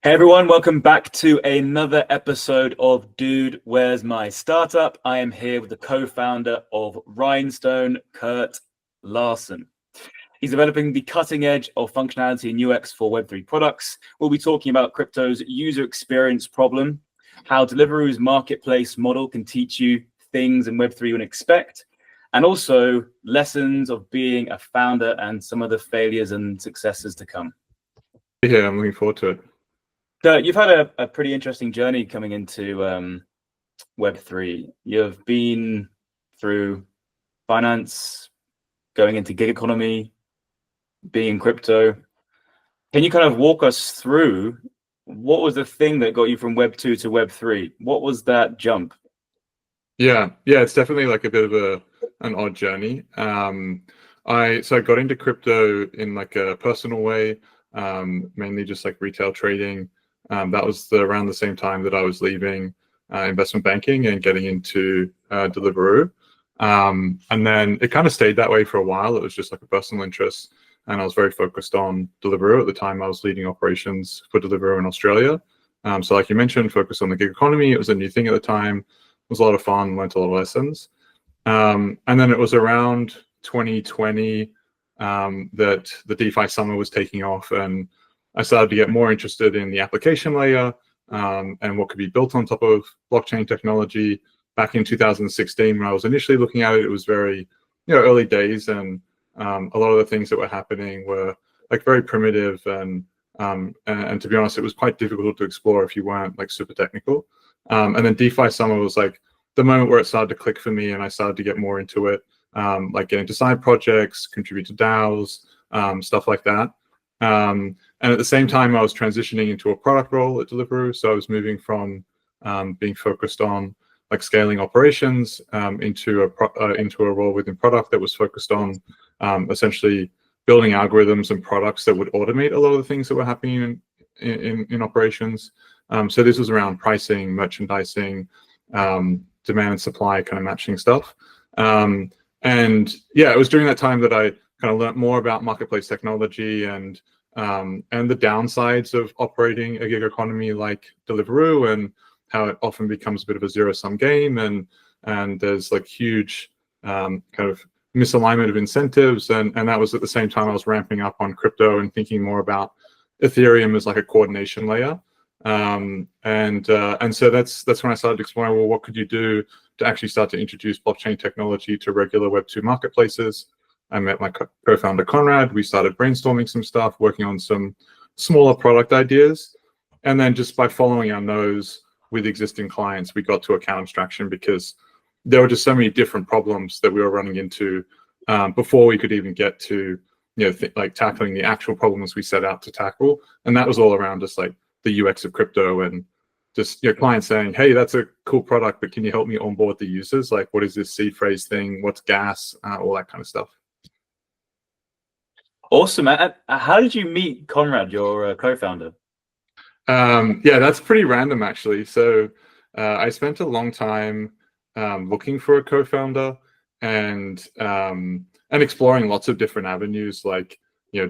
Hey everyone, welcome back to another episode of Dude, Where's My Startup? I am here with the co-founder of Rhinestone, Kurt Larsen. He's developing the cutting edge of functionality and UX for Web3 products. We'll be talking about crypto's user experience problem, how Deliveroo's marketplace model can teach you things in Web3 you wouldn't expect, and also lessons of being a founder and some of the failures and successes to come. Yeah, I'm looking forward to it. So you've had a pretty interesting journey coming into Web3. You've been through finance, going into gig economy, being in crypto. Can you kind of walk us through what was the thing that got you from Web2 to Web3? What was that jump? Yeah, it's definitely like a bit of an odd journey. I got into crypto in like a personal way, mainly just like retail trading. That was around the same time that I was leaving investment banking and getting into Deliveroo. And then it kind of stayed that way for a while. It was just like a personal interest, and I was very focused on Deliveroo at the time. I was leading operations for Deliveroo in Australia. So like you mentioned, focused on the gig economy. It was a new thing at the time. It was a lot of fun, learned a lot of lessons. And then it was around 2020 that the DeFi summer was taking off, and I started to get more interested in the application layer and what could be built on top of blockchain technology. Back in 2016, when I was initially looking at it, it was very, early days, and a lot of the things that were happening were like very primitive, and to be honest, it was quite difficult to explore if you weren't like super technical. And then DeFi Summer was like the moment where it started to click for me, and I started to get more into it, like getting to side projects, contribute to DAOs, stuff like that. And at the same time, I was transitioning into a product role at Deliveroo. So I was moving from being focused on like scaling operations into a role within product that was focused on essentially building algorithms and products that would automate a lot of the things that were happening in operations. So this was around pricing, merchandising, demand and supply kind of matching stuff. And yeah, it was during that time that I kind of learned more about marketplace technology and the downsides of operating a gig economy like Deliveroo, and how it often becomes a bit of a zero-sum game, and there's like huge kind of misalignment of incentives, and that was at the same time I was ramping up on crypto and thinking more about Ethereum as like a coordination layer. And so that's when I started exploring, well, what could you do to actually start to introduce blockchain technology to regular Web2 marketplaces? I met my co-founder Conrad. We started brainstorming some stuff, working on some smaller product ideas, and then just by following our nose with existing clients, we got to account abstraction, because there were just so many different problems that we were running into before we could even get to like tackling the actual problems we set out to tackle. And that was all around just like the UX of crypto, and just clients saying, hey, that's a cool product, but can you help me onboard the users? Like, what is this seed phrase thing? What's gas? All that kind of stuff. Awesome. How did you meet Conrad, your co-founder? Yeah, that's pretty random actually. So I spent a long time looking for a co-founder, and exploring lots of different avenues, like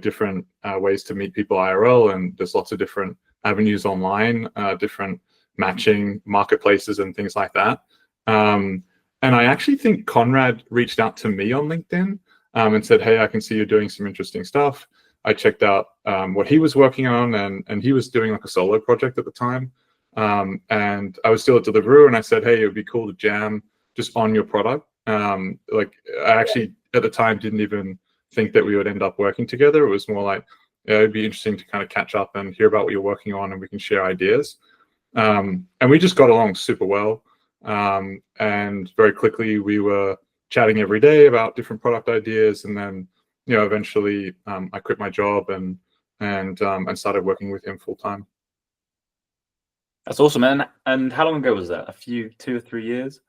different ways to meet people IRL, and there's lots of different avenues online, different matching marketplaces and things like that. And I actually think Conrad reached out to me on LinkedIn and said, hey, I can see you're doing some interesting stuff. I checked out what he was working on, and he was doing like a solo project at the time. And I was still at Deliveroo, and I said, hey, it would be cool to jam just on your product. Like, I actually at the time didn't even think that we would end up working together. It was more like, it'd be interesting to kind of catch up and hear about what you're working on, and we can share ideas. And we just got along super well. And very quickly we were chatting every day about different product ideas. And then, eventually I quit my job and started working with him full time. That's awesome, man. And how long ago was that? 2 or 3 years?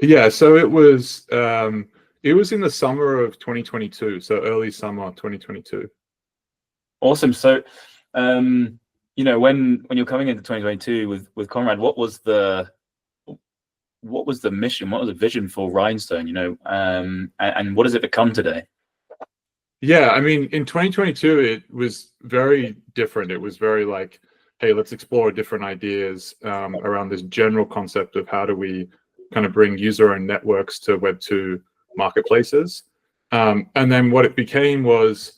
Yeah, so it was in the summer of 2022, so early summer 2022. Awesome. So, when you're coming into 2022 with Conrad, what was the mission? What was the vision for Rhinestone? And what has it become today? Yeah, I mean, in 2022, it was very different. It was very like, hey, let's explore different ideas around this general concept of how do we kind of bring user-owned networks to Web2 marketplaces. And then what it became was,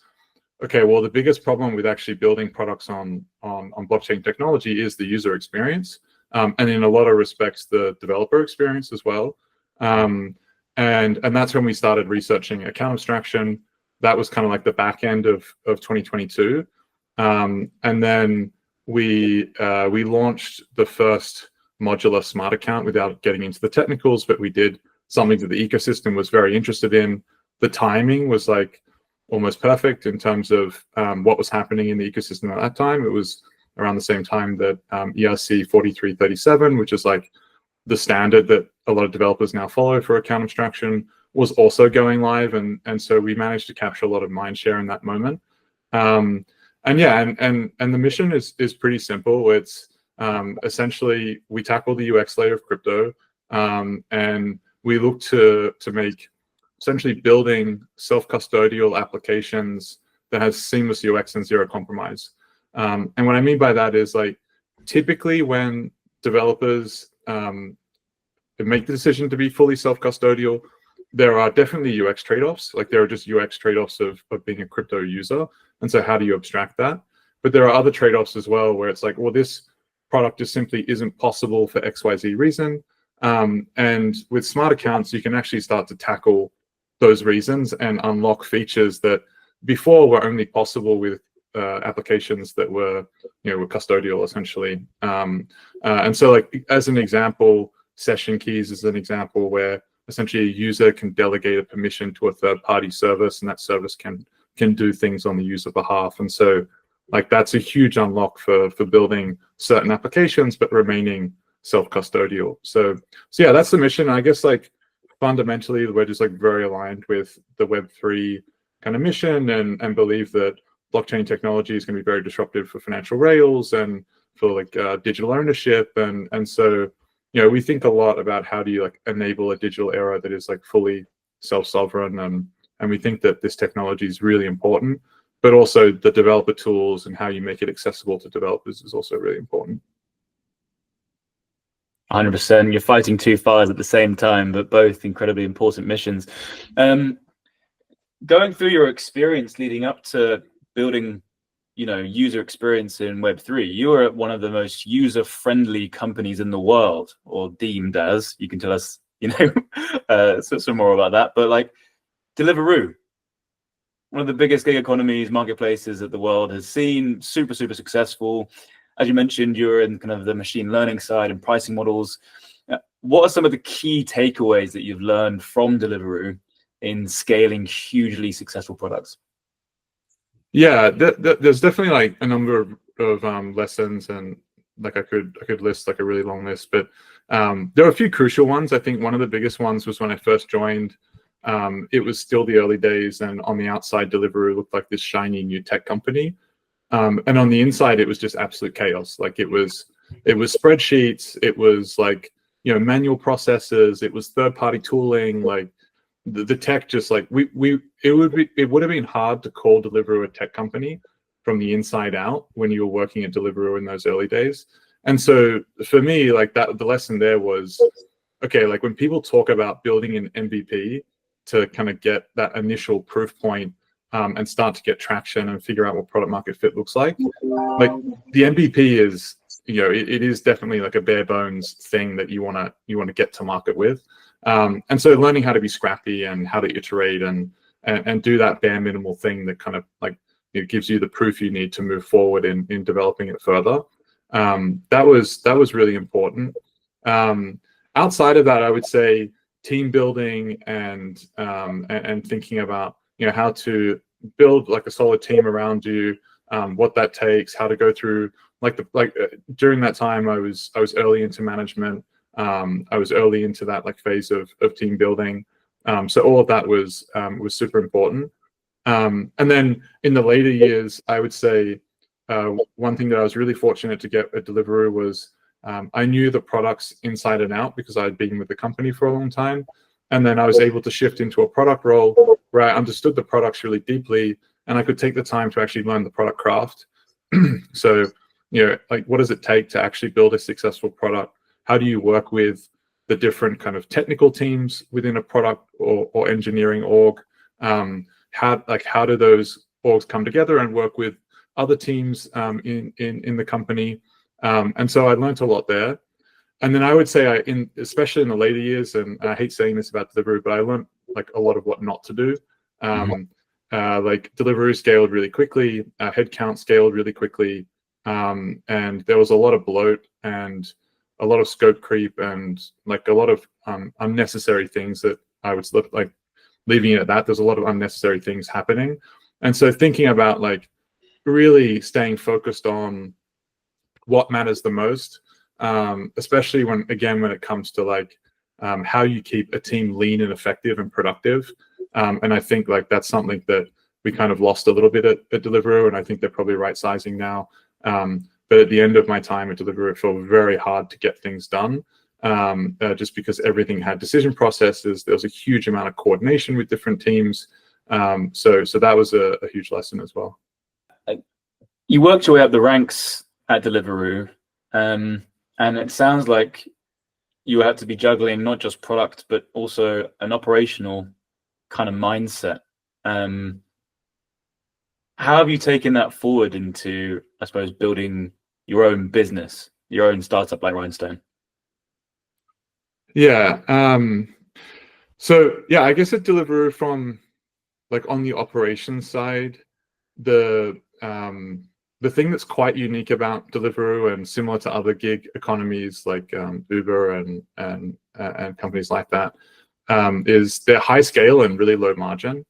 okay, well, the biggest problem with actually building products on blockchain technology is the user experience, and in a lot of respects, the developer experience as well. And that's when we started researching account abstraction. That was kind of like the back end of 2022. And then we launched the first modular smart account without getting into the technicals, but we did something that the ecosystem was very interested in. The timing was like almost perfect in terms of what was happening in the ecosystem at that time. It was around the same time that ERC 4337, which is like the standard that a lot of developers now follow for account abstraction, was also going live, and so we managed to capture a lot of mind share in that moment. And the mission is pretty simple. It's essentially we tackle the UX layer of crypto, and we look to make essentially building self-custodial applications that has seamless UX and zero compromise. And what I mean by that is, like, typically when developers make the decision to be fully self-custodial, there are definitely UX trade-offs. Like, there are just UX trade-offs of being a crypto user. And so how do you abstract that? But there are other trade-offs as well, where it's like, well, this product just simply isn't possible for XYZ reason. And with smart accounts, you can actually start to tackle those reasons and unlock features that before were only possible with applications that were, were custodial essentially. And so, like, as an example, session keys is an example where essentially a user can delegate a permission to a third-party service, and that service can do things on the user behalf. And so, like, that's a huge unlock for building certain applications, but remaining self-custodial. So yeah, that's the mission. I guess, like, fundamentally, we're just, like, very aligned with the Web3 kind of mission, and believe that blockchain technology is going to be very disruptive for financial rails and for, like, digital ownership. And so, we think a lot about how do you, like, enable a digital era that is, like, fully self-sovereign, and we think that this technology is really important, but also the developer tools and how you make it accessible to developers is also really important. 100%. You're fighting two fires at the same time, but both incredibly important missions. Going through your experience leading up to building, user experience in Web3, you were at one of the most user-friendly companies in the world, or deemed as. You can tell us, some more about that. But, like, Deliveroo, one of the biggest gig economies marketplaces that the world has seen, super successful. As you mentioned, you're in kind of the machine learning side and pricing models. What are some of the key takeaways that you've learned from Deliveroo in scaling hugely successful products? Yeah, there's definitely, like, a number of lessons, and, like, I could list, like, a really long list, but there are a few crucial ones. I think one of the biggest ones was when I first joined. It was still the early days, and on the outside, Deliveroo looked like this shiny new tech company, and on the inside, it was just absolute chaos. Like, it was spreadsheets, it was, like, manual processes, it was third-party tooling, like. The tech just, like, it would have been hard to call Deliveroo a tech company from the inside out when you were working at Deliveroo in those early days. And so for me, like, that the lesson there was, okay, like, when people talk about building an MVP to kind of get that initial proof point and start to get traction and figure out what product market fit looks like the MVP is, it is definitely, like, a bare bones thing that you want to get to market with. And so learning how to be scrappy and how to iterate and do that bare minimal thing that kind of, like, it gives you the proof you need to move forward in developing it further. That was really important. Outside of that, I would say team building and thinking about, how to build, like, a solid team around you, what that takes, how to go through, during that time, I was early into management. I was early into that, like, phase of team building. So all of that was super important. And then in the later years, I would say one thing that I was really fortunate to get at Deliveroo was I knew the products inside and out because I'd been with the company for a long time. And then I was able to shift into a product role where I understood the products really deeply, and I could take the time to actually learn the product craft. So like what does it take to actually build a successful product? How do you work with the different kind of technical teams within a product or engineering org? How do those orgs come together and work with other teams in the company? And so I learned a lot there. And then I would say especially in the later years, and I hate saying this about Deliveroo, but I learned like a lot of what not to do. Like Deliveroo scaled really quickly, headcount scaled really quickly, and there was a lot of bloat and a lot of scope creep and like a lot of unnecessary things that I would like leaving it at that. There's a lot of unnecessary things happening, and so thinking about like really staying focused on what matters the most, especially when it comes to like how you keep a team lean and effective and productive. And I think like that's something that we kind of lost a little bit at Deliveroo, and I think they're probably right sizing now. But at the end of my time at Deliveroo, it felt very hard to get things done, just because everything had decision processes. There was a huge amount of coordination with different teams. So that was a huge lesson as well. You worked your way up the ranks at Deliveroo, and it sounds like you had to be juggling not just product, but also an operational kind of mindset. How have you taken that forward into, I suppose, building your own business, your own startup like Rhinestone? Yeah. So yeah, I guess at Deliveroo, from like on the operations side, the thing that's quite unique about Deliveroo and similar to other gig economies like Uber and companies like that, is they're high scale and really low margin.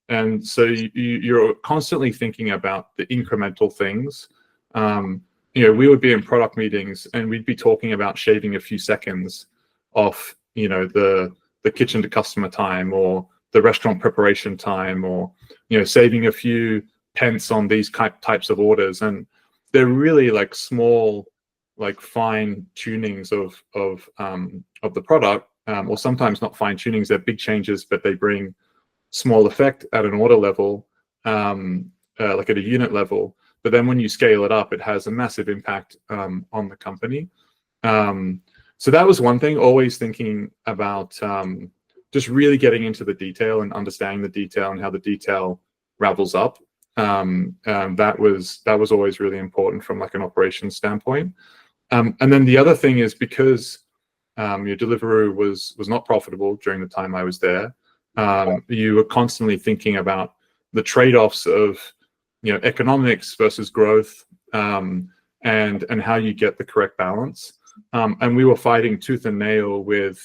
And so you're constantly thinking about the incremental things. We would be in product meetings and we'd be talking about shaving a few seconds off, the kitchen to customer time or the restaurant preparation time, or saving a few pence on these types of orders. And they're really like small, like fine tunings of the product, or sometimes not fine tunings. They're big changes, but they bring small effect at an order level, like at a unit level. But then when you scale it up, it has a massive impact on the company. So that was one thing, always thinking about just really getting into the detail and understanding the detail and how the detail ravels up. That was always really important from like an operations standpoint. And then the other thing is, because your Deliveroo was not profitable during the time I was there, you were constantly thinking about the trade-offs of economics versus growth, and how you get the correct balance. And we were fighting tooth and nail with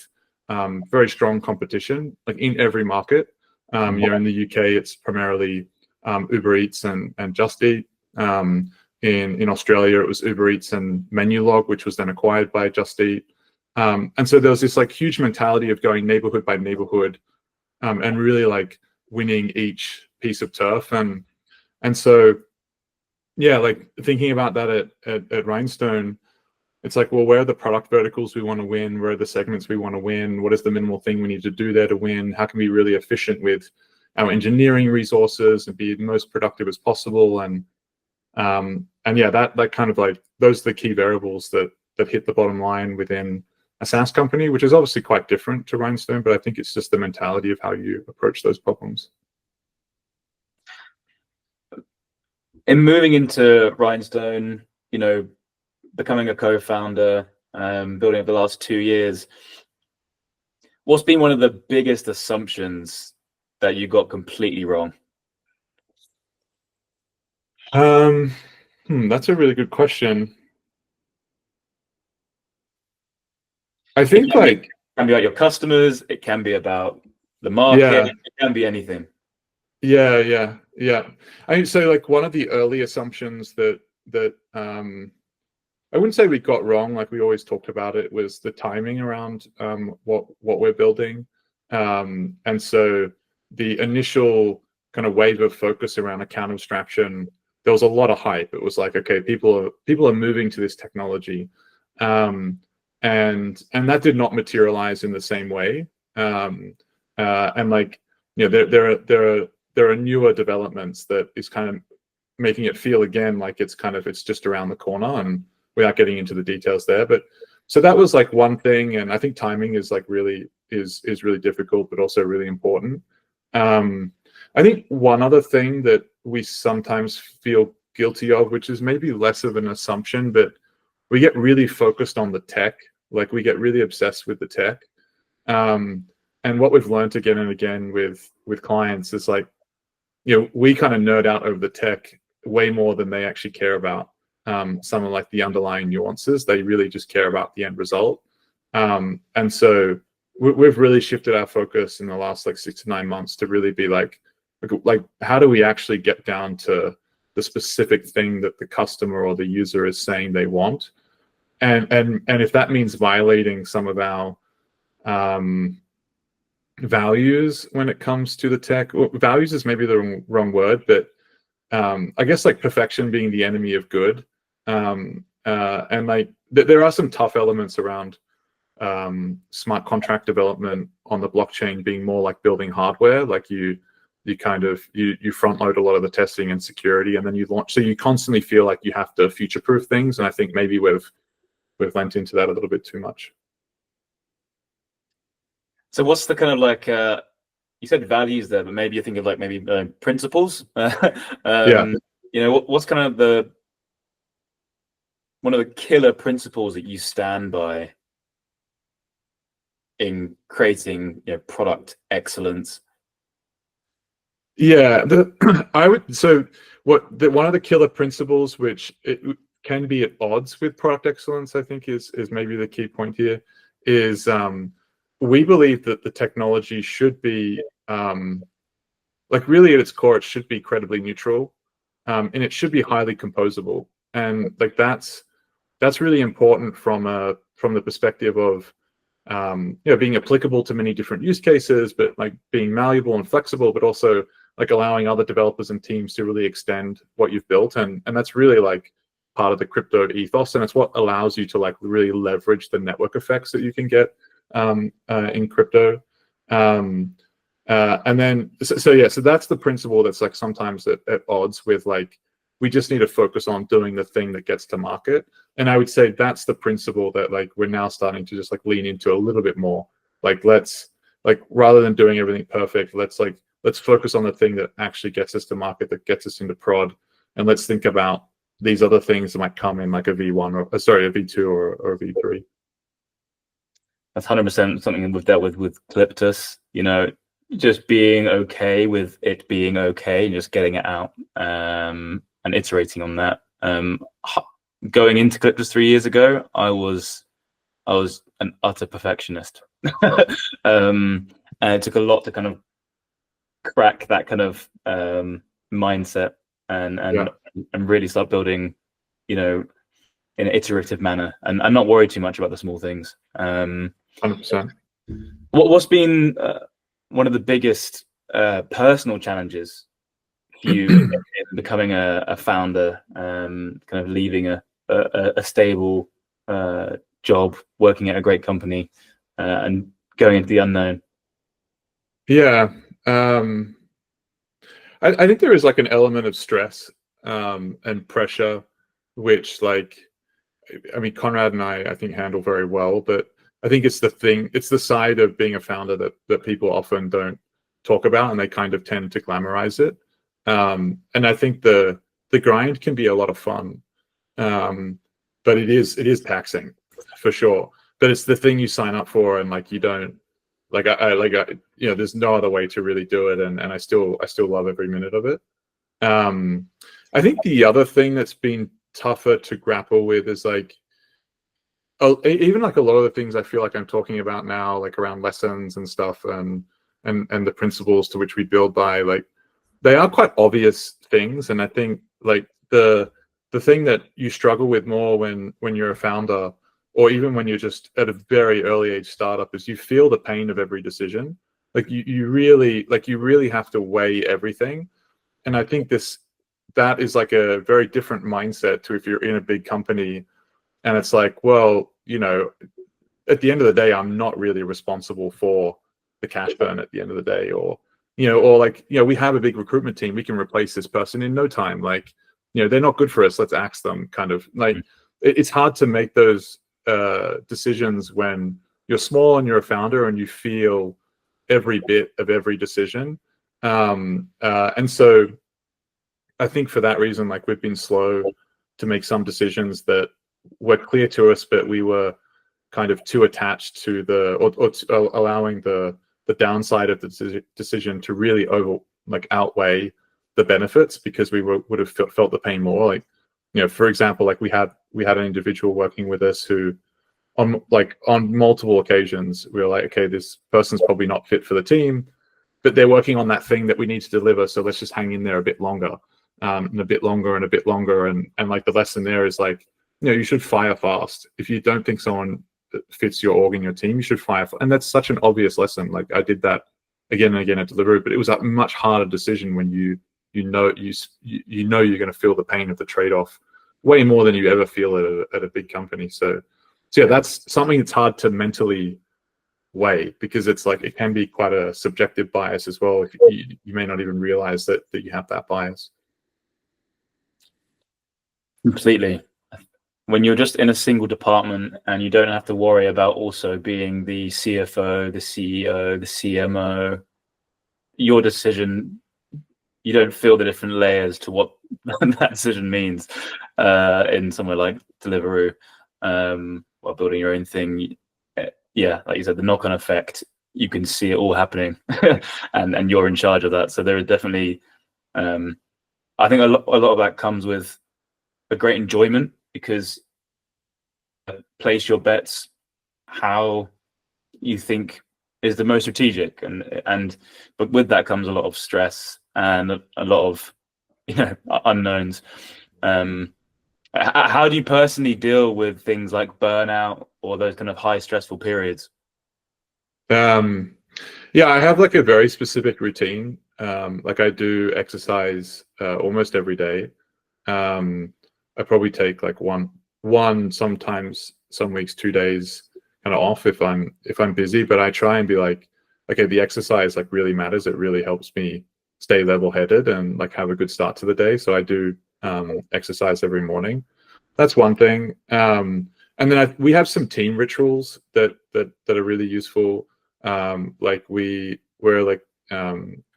very strong competition, like in every market. In the UK, it's primarily Uber Eats and Just Eat. In Australia, it was Uber Eats and Menulog, which was then acquired by Just Eat. And so there was this like huge mentality of going neighborhood by neighborhood, and really like winning each piece of turf. And so, yeah, like thinking about that at Rhinestone, it's like, well, where are the product verticals we want to win? Where are the segments we want to win? What is the minimal thing we need to do there to win? How can we be really efficient with our engineering resources and be the most productive as possible? And yeah, that kind of like, those are the key variables that hit the bottom line within a SaaS company, which is obviously quite different to Rhinestone, but I think it's just the mentality of how you approach those problems. In moving into Rhinestone, becoming a co-founder, building up the last 2 years, what's been one of the biggest assumptions that you got completely wrong? That's a really good question. I think it can be about your customers, it can be about the market, it can be anything. Yeah. I mean, so like one of the early assumptions that I wouldn't say we got wrong, like we always talked about it, was the timing around what we're building. And so the initial kind of wave of focus around account abstraction, there was a lot of hype. It was like, okay, people are moving to this technology. And that did not materialize in the same way. And like, there are newer developments that is kind of making it feel again like it's just around the corner, and without getting into the details there. But so that was like one thing, and I think timing is like really really difficult, but also really important. I think one other thing that we sometimes feel guilty of, which is maybe less of an assumption, but we get really focused on the tech. Like we get really obsessed with the tech. And what we've learned again and again with clients is like, we kind of nerd out over the tech way more than they actually care about some of like the underlying nuances. They really just care about the end result. And so we've really shifted our focus in the last like 6 to 9 months to really be like how do we actually get down to the specific thing that the customer or the user is saying they want, and if that means violating some of our values when it comes to the tech. Well, values is maybe the wrong word, but I guess like perfection being the enemy of good. And like there are some tough elements around smart contract development on the blockchain being more like building hardware. Like you front load a lot of the testing and security, and then you launch. So you constantly feel like you have to future proof things. And I think maybe we've lent into that a little bit too much. So what's the kind of like, you said values there, but maybe you think of like maybe principles. Yeah. What's kind of one of the killer principles that you stand by in creating product excellence? Yeah, one of the killer principles, which it can be at odds with product excellence, I think is maybe the key point here, is we believe that the technology should be like really at its core, it should be credibly neutral, and it should be highly composable. And like that's really important from the perspective of being applicable to many different use cases, but like being malleable and flexible, but also like allowing other developers and teams to really extend what you've built. And that's really like part of the crypto ethos, and it's what allows you to like really leverage the network effects that you can get in crypto. And then so that's the principle that's like sometimes at odds with like we just need to focus on doing the thing that gets to market. And I would say that's the principle that like we're now starting to just like lean into a little bit more. Like let's like rather than doing everything perfect, let's focus on the thing that actually gets us to market, that gets us into prod, and let's think about these other things that might come in like a V1 or a V2 or a V3. That's 100% something we've dealt with Cliptus. Just being okay with it being okay, and just getting it out and iterating on that. Going into Cliptus 3 years ago, I was an utter perfectionist. And it took a lot to kind of crack that kind of mindset and really start building, in an iterative manner, and not worry too much about the small things. 100%. What's been one of the biggest personal challenges for you in becoming a founder, kind of leaving a stable job, working at a great company, and going into the unknown? Yeah. I think there is like an element of stress and pressure, which like, I mean, Conrad and I think handle very well, but I think it's the side of being a founder that people often don't talk about, and they kind of tend to glamorize it. And I think the grind can be a lot of fun, but it is taxing for sure. But it's the thing you sign up for, and like you don't like there's no other way to really do it, and I still love every minute of it. I think the other thing that's been tougher to grapple with is like even like a lot of the things I feel like I'm talking about now, like around lessons and stuff, and the principles to which we build by, like they are quite obvious things. And I think like the thing that you struggle with more when you're a founder, or even when you're just at a very early age startup, is you feel the pain of every decision. Like you really have to weigh everything. And I think that is like a very different mindset to if you're in a big company and it's like, well, at the end of the day, I'm not really responsible for the cash burn at the end of the day, or we have a big recruitment team. We can replace this person in no time. Like they're not good for us. Let's axe them. Kind of like it's hard to make those decisions when you're small and you're a founder and you feel every bit of every decision. And so I think for that reason, like we've been slow to make some decisions that were clear to us, but we were kind of too attached to allowing the downside of the decision to really outweigh the benefits, because we would have felt the pain more. Like, for example, like we had an individual working with us who on multiple occasions we were like, okay, this person's probably not fit for the team, but they're working on that thing that we need to deliver, so let's just hang in there a bit longer, and a bit longer and a bit longer. And like the lesson there is like, you should fire fast. If you don't think someone fits your org and your team, you should fire fast. And that's such an obvious lesson. Like I did that again and again at Deliveroo, but it was a much harder decision when you know you're going to feel the pain of the trade-off way more than you ever feel at a big company. So yeah, that's something that's hard to mentally weigh, because it's like it can be quite a subjective bias as well. If you may not even realize that you have that bias. Completely. When you're just in a single department and you don't have to worry about also being the CFO, the CEO, the CMO, your decision, you don't feel the different layers to what that decision means in somewhere like Deliveroo, while building your own thing. Yeah, like you said, the knock-on effect, you can see it all happening and you're in charge of that. So there is definitely, I think a lot of that comes with a great enjoyment, because place your bets how you think is the most strategic, but with that comes a lot of stress and a lot of unknowns. How do you personally deal with things like burnout or those kind of high stressful periods? Yeah, I have like a very specific routine. Like I do exercise almost every day. I probably take like one, sometimes some weeks 2 days kind of off if I'm busy, but I try and be like, okay, the exercise like really matters. It really helps me stay level-headed and like have a good start to the day. So I do exercise every morning. That's one thing. And then we have some team rituals that are really useful. Like we're on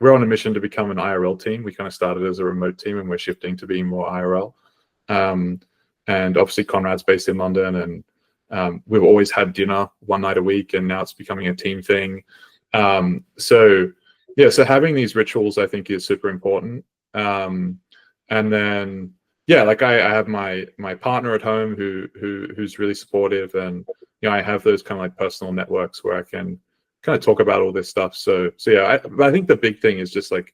a mission to become an IRL team. We kind of started as a remote team and we're shifting to being more IRL. And obviously Conrad's based in London, and we've always had dinner one night a week, and now it's becoming a team thing. So having these rituals I think is super important. And then like I have my partner at home who's really supportive, and I have those kind of like personal networks where I can kind of talk about all this stuff. So yeah, I think the big thing is just like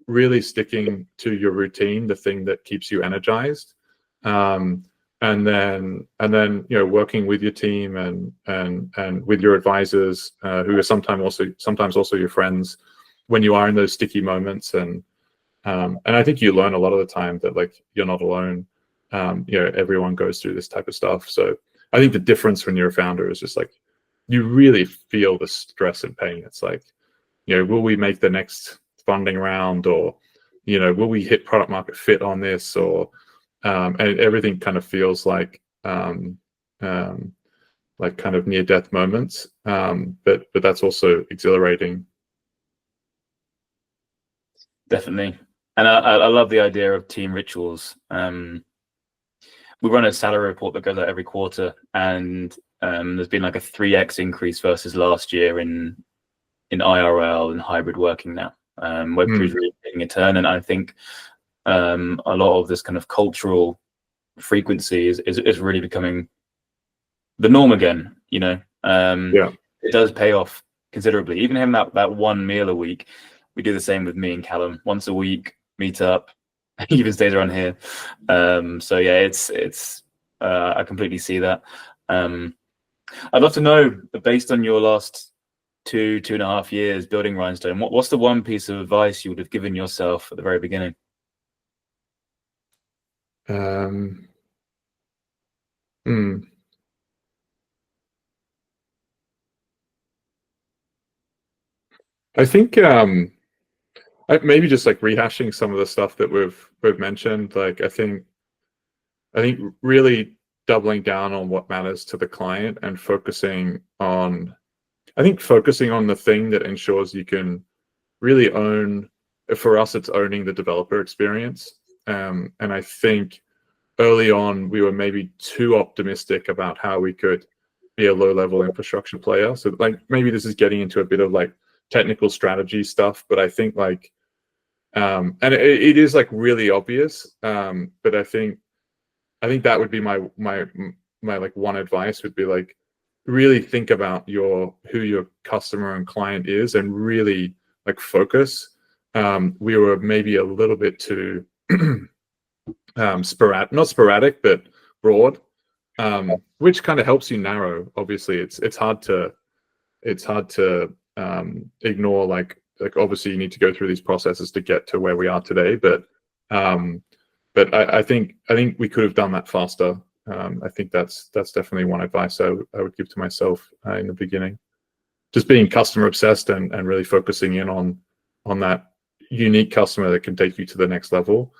really sticking to your routine, the thing that keeps you energized, and then working with your team and with your advisors, who are sometimes also your friends when you are in those sticky moments. And I think you learn a lot of the time that like you're not alone. Everyone goes through this type of stuff. So I think the difference when you're a founder is just like you really feel the stress and pain. It's like, will we make the next funding round, or will we hit product market fit on this, or and everything kind of feels like kind of near death moments, but that's also exhilarating. Definitely. And I love the idea of team rituals. We run a salary report that goes out every quarter, and there's been like a 3x increase versus last year in IRL and hybrid working now. Web3 is really taking a turn, and I think a lot of this kind of cultural frequency is really becoming the norm again. It does pay off considerably. Even having that one meal a week, we do the same with me and Callum. Once a week, meet up. He even stays around here. So yeah, it's I completely see that. I'd love to know, based on your last 2.5 years building Rhinestone, what's the one piece of advice you would have given yourself at the very beginning? I think maybe just like rehashing some of the stuff that we've mentioned. Like I think really doubling down on what matters to the client and focusing on the thing that ensures you can really own. For us, it's owning the developer experience. And I think early on we were maybe too optimistic about how we could be a low-level infrastructure player. So like maybe this is getting into a bit of like technical strategy stuff, but I think like and it is like really obvious. But I think that would be my like one advice would be like really think about who your customer and client is and really like focus. We were maybe a little bit too sporadic, not sporadic, but broad, which kind of helps you narrow. Obviously, it's hard to ignore like obviously you need to go through these processes to get to where we are today, but I think we could have done that faster. I think that's definitely one advice I would give to myself in the beginning. Just being customer obsessed and really focusing in on that unique customer that can take you to the next level.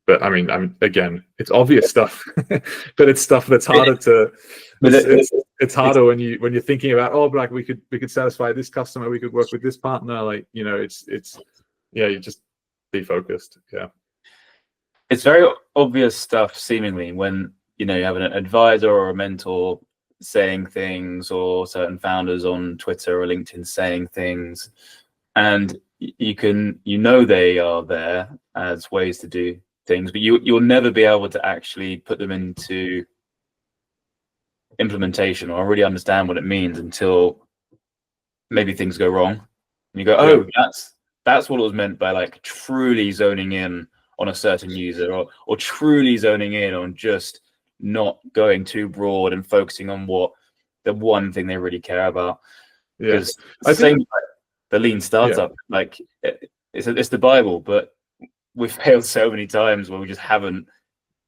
But I mean, again, it's obvious stuff, but it's stuff that's harder to. It's harder when you're thinking about, oh, like we could satisfy this customer, we could work with this partner, like it's yeah, you just be focused. Yeah. It's very obvious stuff, seemingly, when you have an advisor or a mentor saying things, or certain founders on Twitter or LinkedIn saying things, and they are there as ways to do things, but you'll never be able to actually put them into implementation or really understand what it means until maybe things go wrong. And you go, oh, that's what it was meant by like truly zoning in on a certain user, or truly zoning in on just not going too broad and focusing on what the one thing they really care about. Because I think like the lean startup, like it's the Bible, but we've failed so many times where we just haven't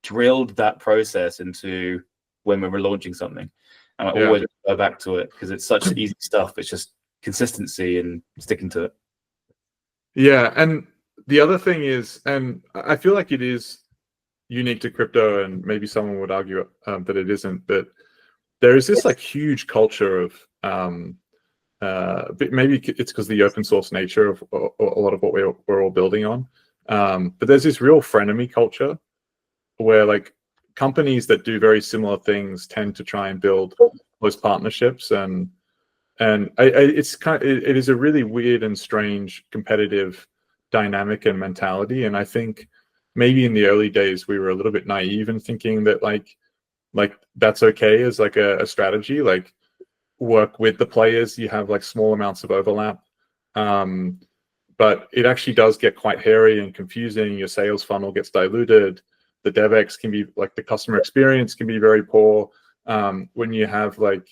drilled that process into when we're launching something. And I always go back to it because it's such easy stuff. It's just consistency and sticking to it. Yeah, and the other thing is, and I feel like it is unique to crypto, and maybe someone would argue that it isn't, but there is this like huge culture of maybe it's because the open source nature of a lot of what we're all building on. But there's this real frenemy culture where like companies that do very similar things tend to try and build close partnerships, and it is a really weird and strange competitive dynamic and mentality. And I think maybe in the early days we were a little bit naive in thinking that like that's okay as like a strategy, like work with the players, you have like small amounts of overlap. But it actually does get quite hairy and confusing. Your sales funnel gets diluted. The DevEx can be like, the customer experience can be very poor when you have like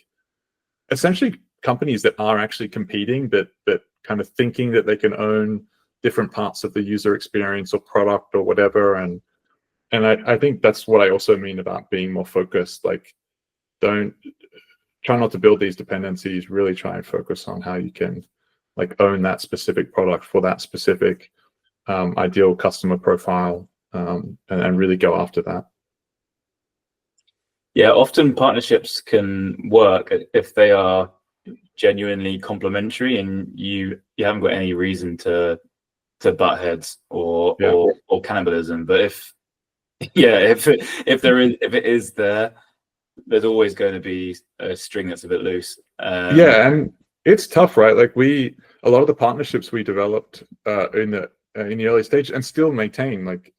essentially companies that are actually competing, but kind of thinking that they can own different parts of the user experience or product or whatever. And I think that's what I also mean about being more focused. Like, try not to build these dependencies. Really try and focus on how you can like own that specific product for that specific ideal customer profile, and really go after that. Yeah, often partnerships can work if they are genuinely complementary and you haven't got any reason to butt heads or cannibalism. But if it is there's always going to be a string that's a bit loose. And it's tough, right? Like a lot of the partnerships we developed in the early stage and still maintain like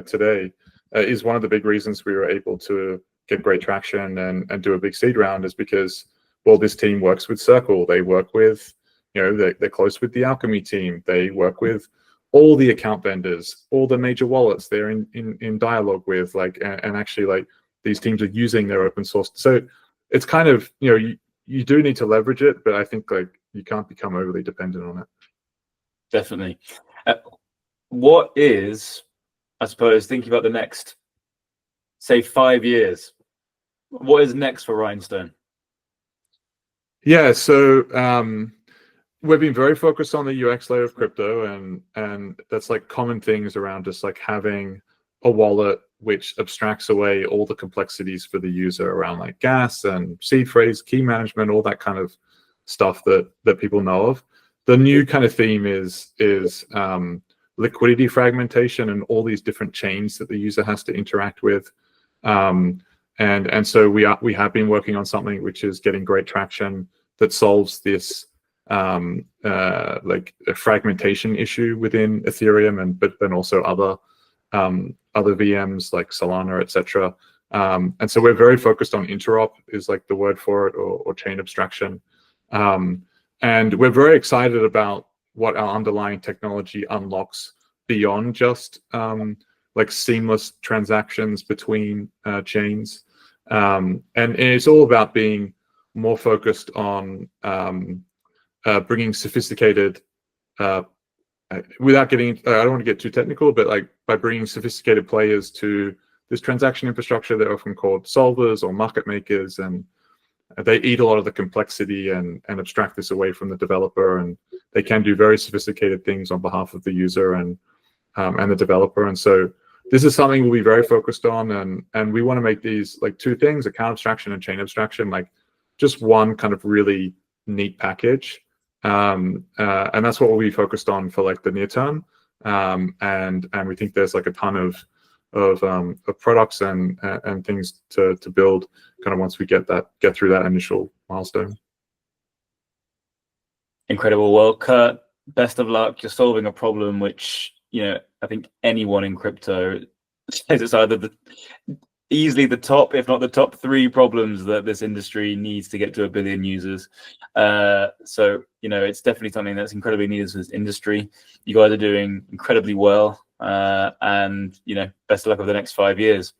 today is one of the big reasons we were able to get great traction and do a big seed round, is because, well, this team works with Circle. They work with, they're close with the Alchemy team. They work with all the account vendors, all the major wallets they're in dialogue with, like, and actually like these teams are using their open source. So it's kind of, you do need to leverage it, but I think like you can't become overly dependent on it. Definitely. What is, I suppose, thinking about the next, say, 5 years, what is next for Rhinestone? Yeah, so we've been very focused on the UX layer of crypto, and that's like common things around just like having a wallet which abstracts away all the complexities for the user around like gas and seed phrase, key management, all that kind of stuff that people know of. The new kind of theme is liquidity fragmentation and all these different chains that the user has to interact with. And so we have been working on something which is getting great traction that solves this like a fragmentation issue within Ethereum, but then also other VMs like Solana, etc. And so we're very focused on interop is like the word for it, or chain abstraction. And we're very excited about what our underlying technology unlocks beyond just like seamless transactions between chains. And it's all about being more focused on bringing sophisticated, without getting, I don't want to get too technical, but like by bringing sophisticated players to this transaction infrastructure, they're often called solvers or market makers, and they eat a lot of the complexity and abstract this away from the developer, and they can do very sophisticated things on behalf of the user and the developer. And so this is something we'll be very focused on, and we want to make these like two things, account abstraction and chain abstraction, like just one kind of really neat package. And that's what we'll be focused on for like the near term. And we think there's like a ton of products and things to build kind of once we get through that initial milestone. Incredible. Well, Kurt, best of luck. You're solving a problem which, you know, I think anyone in crypto says it's either easily the top, if not the top 3 problems that this industry needs to get to 1 billion users. So, you know, it's definitely something that's incredibly needed to this industry. You guys are doing incredibly well. And, you know, best of luck over the next 5 years.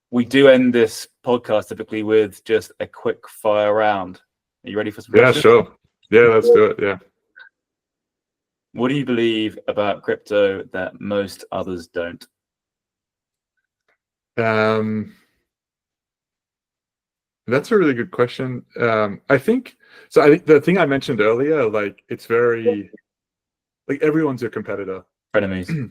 We do end this podcast typically with just a quick fire round. Are you ready for some questions? Yeah, sure. Yeah, let's do it. Yeah. What do you believe about crypto that most others don't? That's a really good question. I think the thing I mentioned earlier, like it's very like everyone's your competitor. Frenemies.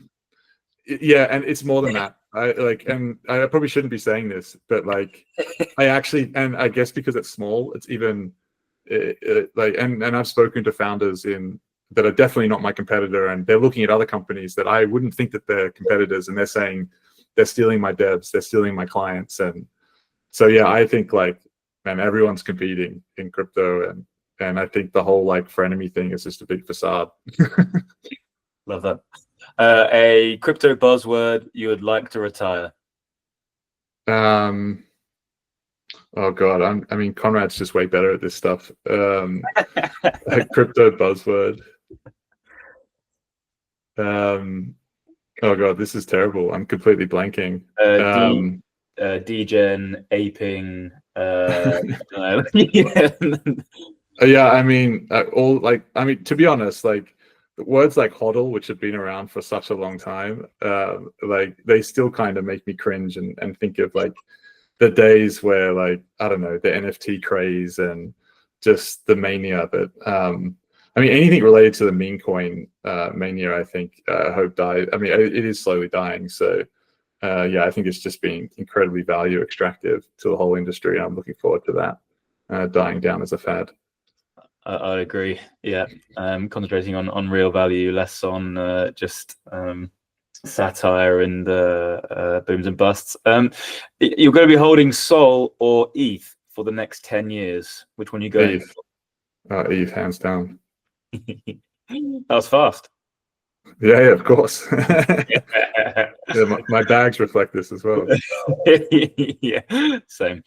Yeah, and it's more than that. And I probably shouldn't be saying this, but like I actually, and I guess because it's small, it's even like, and I've spoken to founders that are definitely not my competitor, and they're looking at other companies that I wouldn't think that they're competitors, and they're saying they're stealing my devs, they're stealing my clients. And so yeah, I think like, man, everyone's competing in crypto, and I think the whole like frenemy thing is just a big facade. Love that. A crypto buzzword you would like to retire? Oh God, I mean, Conrad's just way better at this stuff. A crypto buzzword. Oh God, this is terrible. I'm completely blanking. Degen, aping. Yeah, I mean, to be honest, like words like hodl, which have been around for such a long time, like they still kind of make me cringe and think of like the days where, like, I don't know, the NFT craze and just the mania. But I mean, anything related to the meme coin mania, I think, I hope died. I mean, it is slowly dying. So yeah, I think it's just being incredibly value extractive to the whole industry. And I'm looking forward to that dying down as a fad. I agree. Yeah, concentrating on real value, less on just satire and booms and busts. You're going to be holding Sol or ETH for the next 10 years. Which one are you going? ETH, hands down. That was fast. Yeah, of course. Yeah, my bags reflect this as well. Yeah, same.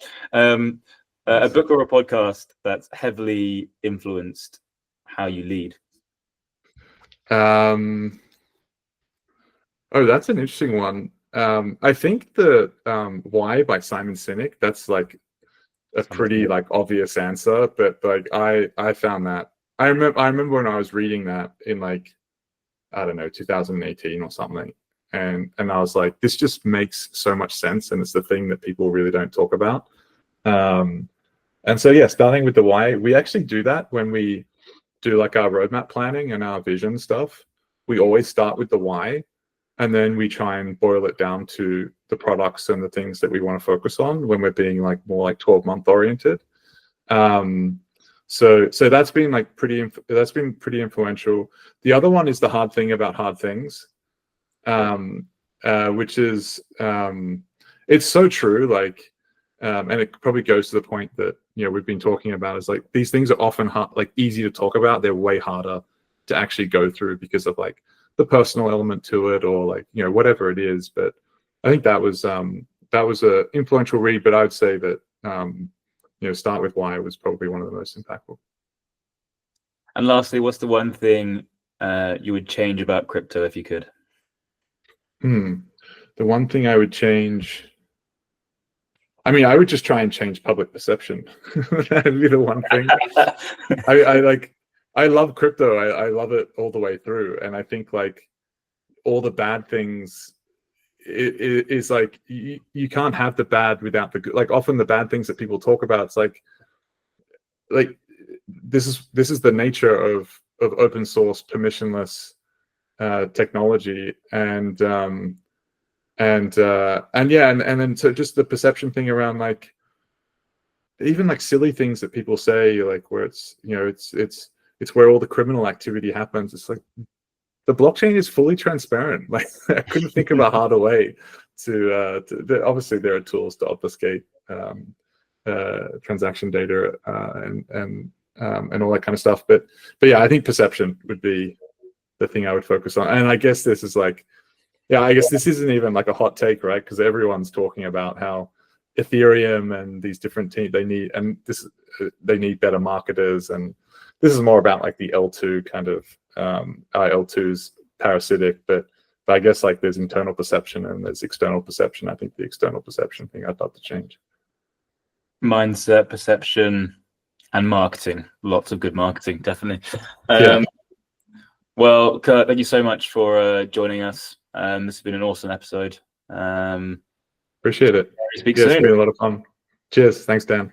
A book or a podcast that's heavily influenced how you lead? Oh, that's an interesting one. I think the Why by Simon Sinek, that's like a pretty like obvious answer, but like I found that I remember when I was reading that in like, I don't know, 2018 or something, and I was like, this just makes so much sense, and it's the thing that people really don't talk about. And so yeah, starting with the why, we actually do that when we do like our roadmap planning and our vision stuff, we always start with the why, and then we try and boil it down to the products and the things that we want to focus on when we're being like more like 12-month oriented. So that's been like pretty influential. The other one is the hard thing about hard things, which is it's so true. Like, and it probably goes to the point that we've been talking about, is like these things are often hard, like easy to talk about. They're way harder to actually go through because of like the personal element to it, or like whatever it is. But I think that was a influential read. But I would say that Start With Why was probably one of the most impactful. And lastly, what's the one thing you would change about crypto if you could? The one thing I would change, I mean, I would just try and change public perception. That'd be the one thing. I love crypto. I love it all the way through. And I think like all the bad things, it is like you can't have the bad without the good. Like often the bad things that people talk about, it's like this is the nature of open source permissionless technology, and then so just the perception thing around like even like silly things that people say, like where it's it's where all the criminal activity happens. It's like the blockchain is fully transparent. Like I couldn't think of a harder way to obviously there are tools to obfuscate transaction data and all that kind of stuff. But yeah, I think perception would be the thing I would focus on. And I guess this is like, I guess this isn't even like a hot take, right? Because everyone's talking about how Ethereum and these different teams they need better marketers, and this is more about like the L2 kind of L2's parasitic, but I guess like there's internal perception and there's external perception. I think the external perception thing I'd love to change. Mindset, perception, and marketing. Lots of good marketing, definitely. Well, Kurt, thank you so much for joining us. This has been an awesome episode. Appreciate it. Speak soon. It's been a lot of fun. Cheers. Thanks, Dan.